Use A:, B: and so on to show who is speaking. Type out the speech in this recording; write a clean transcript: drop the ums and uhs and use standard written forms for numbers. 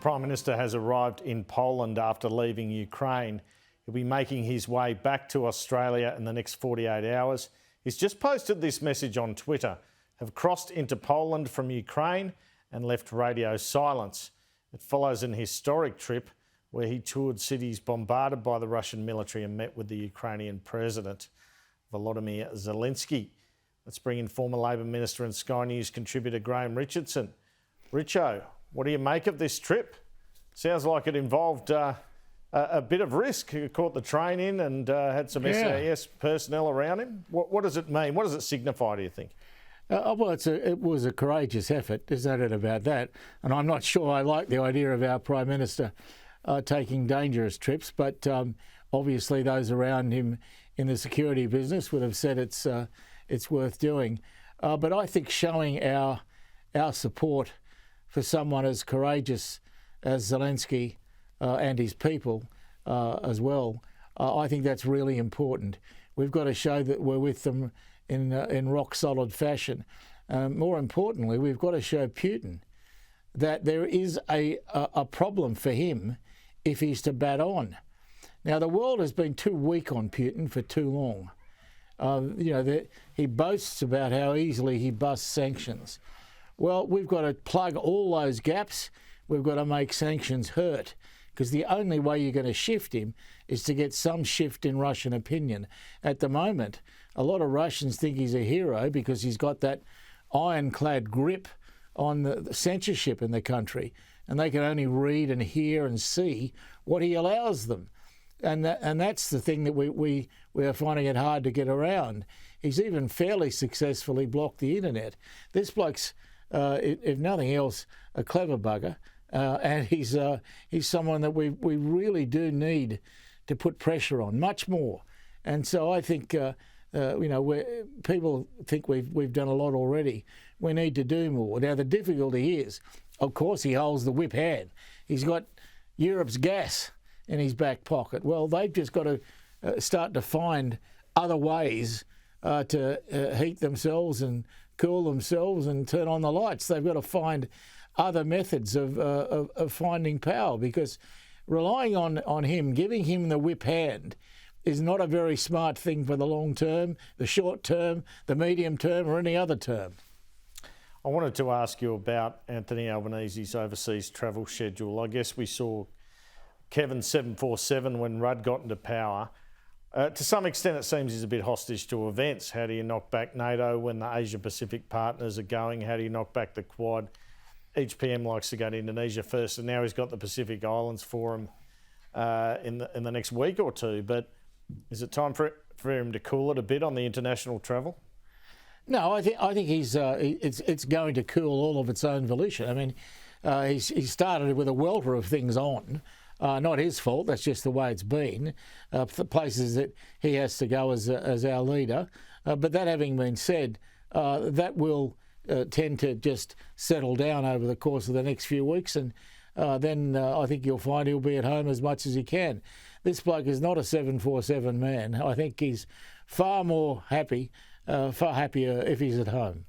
A: Prime Minister has arrived in Poland after leaving Ukraine. He'll be making his way back to Australia in the next 48 hours. He's just posted this message on Twitter: have crossed into Poland from Ukraine and left radio silence. It follows an historic trip where he toured cities bombarded by the Russian military and met with the Ukrainian President Volodymyr Zelensky. Let's bring in former Labor Minister and Sky News contributor Graham Richardson. Richo, what do you make of this trip? Sounds like it involved a bit of risk. He caught the train in and had some SAS personnel around him. What does it mean? What does it signify, do you think?
B: Well, it was a courageous effort, there's no doubt about that. And I'm not sure I like the idea of our Prime Minister taking dangerous trips, but obviously those around him in the security business would have said it's worth doing. But I think showing our support for someone as courageous as Zelensky and his people as well, I think that's really important. We've got to show that we're with them in rock-solid fashion. More importantly, we've got to show Putin that there is a problem for him if he's to bat on. Now, the world has been too weak on Putin for too long. He boasts about how easily he busts sanctions. Well, we've got to plug all those gaps. We've got to make sanctions hurt, because the only way you're going to shift him is to get some shift in Russian opinion. At the moment, a lot of Russians think he's a hero because he's got that ironclad grip on the censorship in the country, and they can only read and hear and see what he allows them. And that's the thing that we are finding it hard to get around. He's even fairly successfully blocked the internet. This bloke's, if nothing else, a clever bugger, and he's someone that we really do need to put pressure on, much more. And so I think people think we've done a lot already. We need to do more. Now the difficulty is, of course, he holds the whip hand. He's got Europe's gas in his back pocket. Well, they've just got to start to find other ways to heat themselves and cool themselves and turn on the lights. They've got to find other methods of finding power, because relying on him, giving him the whip hand, is not a very smart thing for the long term, the short term, the medium term, or any other term.
A: I wanted to ask you about Anthony Albanese's overseas travel schedule. I guess we saw Kevin's 747 when Rudd got into power. To some extent, it seems he's a bit hostage to events. How do you knock back NATO when the Asia-Pacific partners are going? How do you knock back the Quad? Each PM likes to go to Indonesia first, and now he's got the Pacific Islands Forum in the next week or two. But is it time for him to cool it a bit on the international travel?
B: No, I think it's going to cool all of its own volition. I mean, he started with a welter of things on. Not his fault, that's just the way it's been. The places that he has to go as our leader. But that having been said, that will tend to just settle down over the course of the next few weeks, and then I think you'll find he'll be at home as much as he can. This bloke is not a 747 man. I think he's far happier if he's at home.